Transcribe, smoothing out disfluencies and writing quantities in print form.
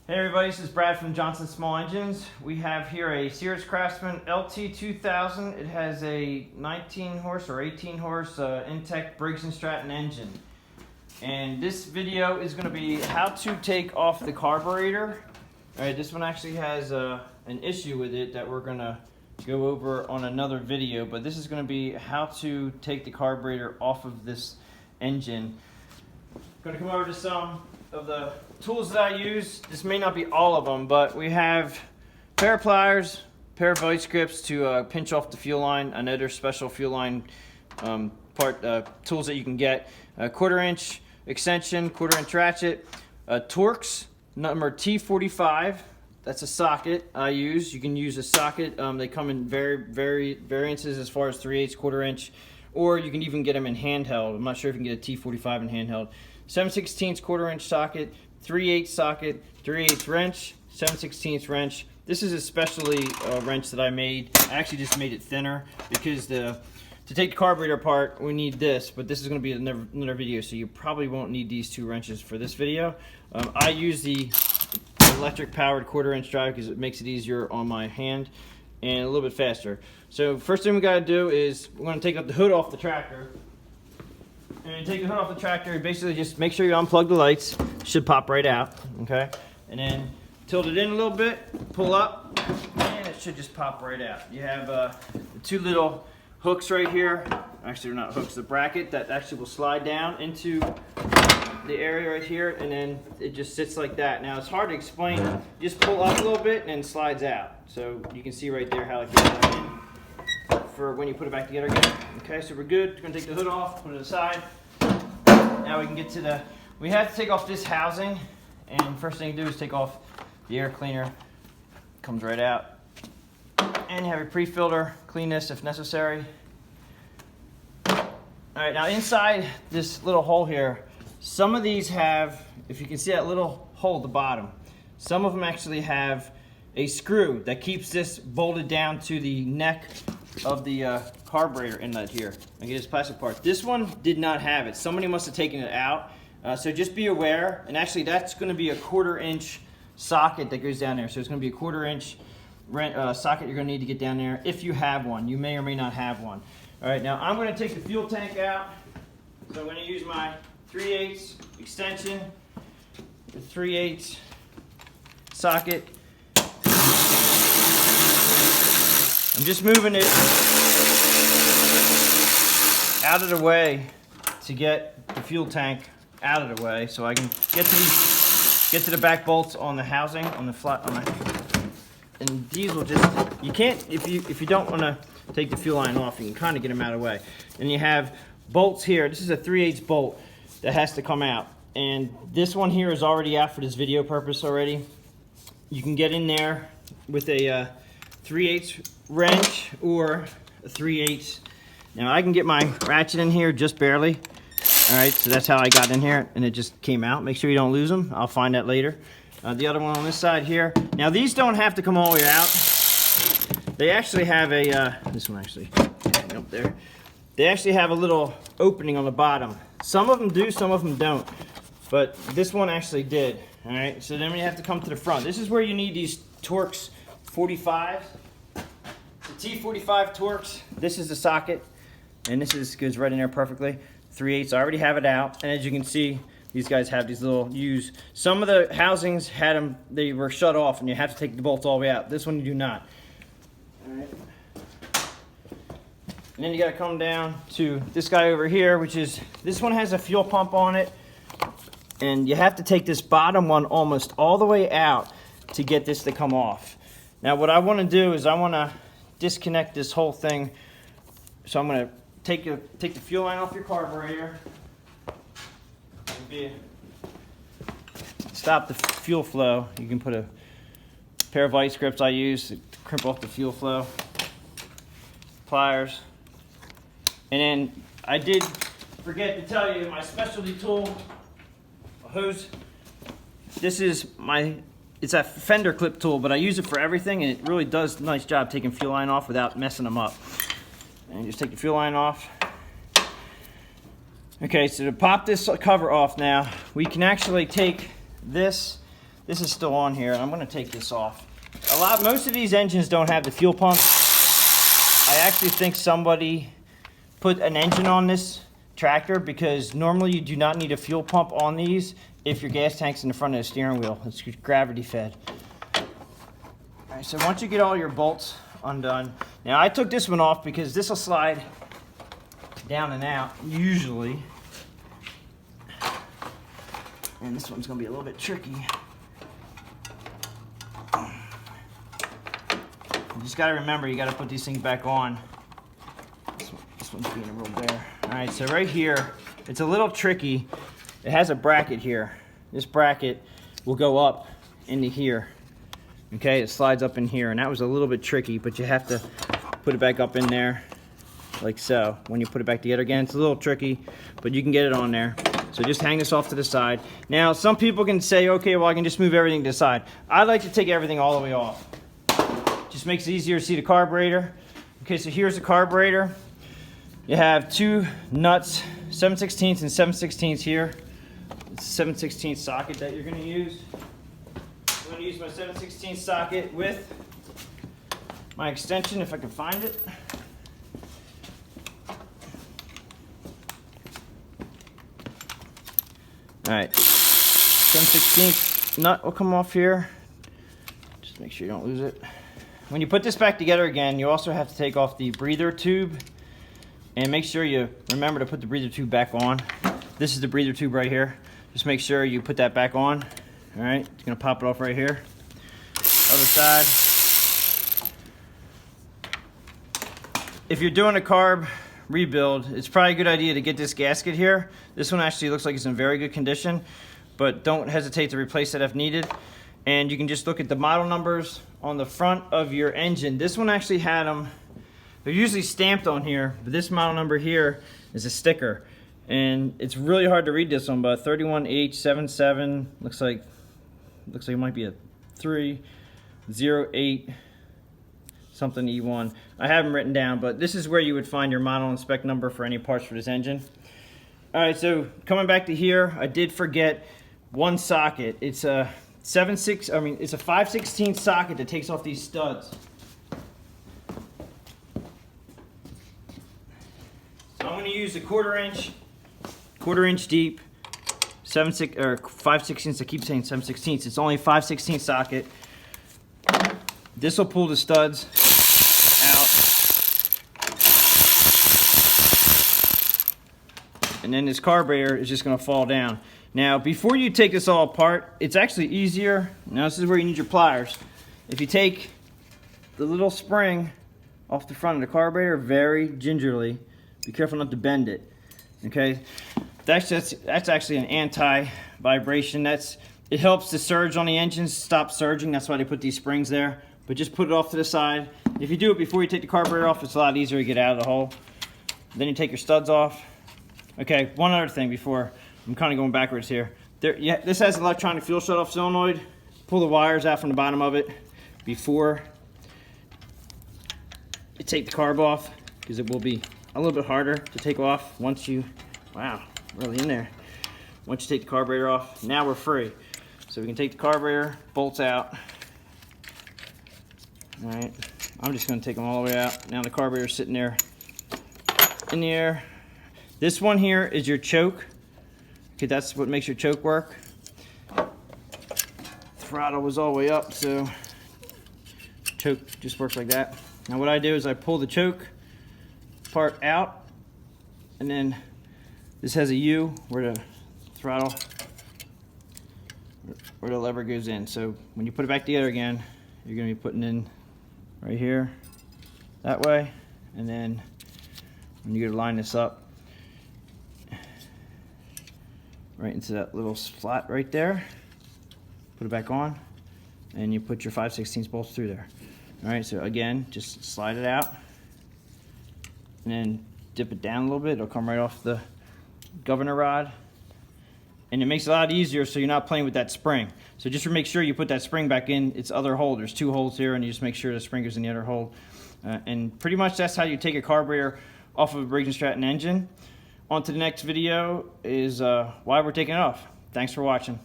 Hey everybody, this is Brad from Johnson Small Engines. We have here a Sears Craftsman LT2000. It has a 19 horse or 18 horse Intech Briggs and Stratton engine. And this video is going to be how to take off the carburetor. Alright, this one actually has an issue with it that we're going to go over on another video. But this is going to be how to take the carburetor off of this engine. Going to come over to some of the tools that I use. This may not be all of them, but we have a pair of pliers, a pair of vice grips to pinch off the fuel line. I know there's special fuel line tools that you can get. A 1/4 inch extension, 1/4 inch ratchet, Torx number T45. That's a socket I use. You can use a socket. They come in variances as far as 3/8, 1/4 inch, or you can even get them in handheld. I'm not sure if you can get a T45 in handheld. 7/16 1/4 inch socket, 3/8 socket, 3/8 wrench, 7/16 wrench. This is especially a wrench that I made. I actually just made it thinner because to take the carburetor apart, we need this, but this is going to be another video, so you probably won't need these two wrenches for this video. I use the electric powered 1/4 inch drive because it makes it easier on my hand and a little bit faster. So first thing we got to do is we're going to take up the hood off the tractor. And take the hood off the tractor, basically just make sure you unplug the lights. Should pop right out, okay? And then tilt it in a little bit, pull up, and it should just pop right out. You have the two little hooks right here. Actually, they're not hooks, the bracket that actually will slide down into the area right here, and then it just sits like that. Now, it's hard to explain. You just pull up a little bit, and then it slides out. So you can see right there how it gets in for when you put it back together again. Okay, so we're good. We're gonna take the hood off, put it aside. Now we can get to we have to take off this housing, and first thing to do is take off the air cleaner. Comes right out. And you have your pre-filter, clean this if necessary. All right, now inside this little hole here, some of these have, if you can see that little hole at the bottom, some of them actually have a screw that keeps this bolted down to the neck of the carburetor inlet here. I get this plastic part. This one did not have it. Somebody must have taken it out. So just be aware. And actually, that's going to be a 1/4 inch socket that goes down there. So it's going to be a 1/4 inch socket you're going to need to get down there if you have one. You may or may not have one. All right, now I'm going to take the fuel tank out. So I'm going to use my 3/8 extension, the 3/8 socket. I'm just moving it out of the way to get the fuel tank out of the way, so I can get to the back bolts on the housing on the flat and these will just, you can't, if you don't want to take the fuel line off, you can kind of get them out of the way. And you have bolts here. This is a 3/8 bolt that has to come out, and this one here is already out for this video purpose already. You can get in there with a 3/8 wrench or a 3/8. Now I can get my ratchet in here just barely. All right, so that's how I got in here, and it just came out. Make sure you don't lose them. I'll find that later. The other one on this side here. Now these don't have to come all the way out. They actually have a, this one actually, up there. They actually have a little opening on the bottom. Some of them do, some of them don't. But this one actually did. All right, so then we have to come to the front. This is where you need these Torx 45s. The T45 Torx, this is the socket, and this goes right in there perfectly. 3/8, I already have it out, and as you can see, these guys have these little U's. Some of the housings had them, they were shut off, and you have to take the bolts all the way out. This one you do not. All right. And then you got to come down to this guy over here, which is, this one has a fuel pump on it, and you have to take this bottom one almost all the way out to get this to come off. Now what I want to do is I want to disconnect this whole thing. So I'm going to take the fuel line off your carburetor. Stop the fuel flow. You can put a pair of vice grips I use to crimp off the fuel flow. Pliers. And then I did forget to tell you my specialty tool, a hose. This is it's a fender clip tool, but I use it for everything, and it really does a nice job taking fuel line off without messing them up. And just take the fuel line off. Okay, so to pop this cover off now, we can actually take this this is still on here, and I'm gonna take this off. Most of these engines don't have the fuel pump. I actually think somebody put an engine on this tractor because normally you do not need a fuel pump on these if your gas tank's in the front of the steering wheel. It's gravity fed. All right, so once you get all your bolts undone, now I took this one off because this will slide down and out usually, and this one's gonna be a little bit tricky. You just gotta remember, you gotta put these things back on. This one's being a real bear. All right, so right here, it's a little tricky. It has a bracket here. This bracket will go up into here. Okay, it slides up in here, and that was a little bit tricky, but you have to put it back up in there, like so. When you put it back together again, it's a little tricky, but you can get it on there. So just hang this off to the side. Now, some people can say, okay, well, I can just move everything to the side. I like to take everything all the way off. Just makes it easier to see the carburetor. Okay, so here's the carburetor. You have two nuts, 7/16 and 7/16 here. It's a 7/16 socket that you're gonna use. I'm gonna use my 7/16 socket with my extension, if I can find it. All right, 7/16 nut will come off here. Just make sure you don't lose it. When you put this back together again, you also have to take off the breather tube, and make sure you remember to put the breather tube back on. This is the breather tube right here. Just make sure you put that back on. All right, it's gonna pop it off right here. Other side. If you're doing a carb rebuild, it's probably a good idea to get this gasket here. This one actually looks like it's in very good condition, but don't hesitate to replace it if needed. And you can just look at the model numbers on the front of your engine. This one actually had them, they're usually stamped on here, but this model number here is a sticker. And it's really hard to read this one, but 31H77, looks like it might be a 308 something E1. I have them written down, but this is where you would find your model and spec number for any parts for this engine. All right, so coming back to here, I did forget one socket. It's a 5/16 socket that takes off these studs. So I'm going to use a quarter inch deep, 5/16. I keep saying 7/16. It's only a 5/16 socket. This will pull the studs out, and then this carburetor is just going to fall down. Now, before you take this all apart, it's actually easier. Now, this is where you need your pliers. If you take the little spring off the front of the carburetor very gingerly, be careful not to bend it. Okay, that's actually an anti-vibration. It helps the surge on the engine stop surging. That's why they put these springs there. But just put it off to the side. If you do it before you take the carburetor off, it's a lot easier to get out of the hole. Then you take your studs off. Okay, one other thing before, I'm kind of going backwards here. This has an electronic fuel shut-off solenoid. Pull the wires out from the bottom of it before you take the carb off, because it will be a little bit harder to take off once you, wow, really in there. Once you take the carburetor off, now we're free. So we can take the carburetor, bolts out. All right, I'm just going to take them all the way out. Now the carburetor's sitting there in the air. This one here is your choke. Okay, that's what makes your choke work. Throttle was all the way up, so choke just works like that. Now what I do is I pull the choke part out, and then this has a U where the throttle, where the lever goes in. So when you put it back together again, you're going to be putting in right here that way, and then when you go to line this up, right into that little slot right there, put it back on, and you put your 5/16 bolts through there. All right, so again, just slide it out and then dip it down a little bit. It'll come right off the governor rod, and it makes it a lot easier so you're not playing with that spring. So just to make sure you put that spring back in its other hole. There's two holes here, and you just make sure the spring goes in the other hole. And pretty much that's how you take a carburetor off of a Briggs and Stratton engine. On to the next video is why we're taking it off. Thanks for watching.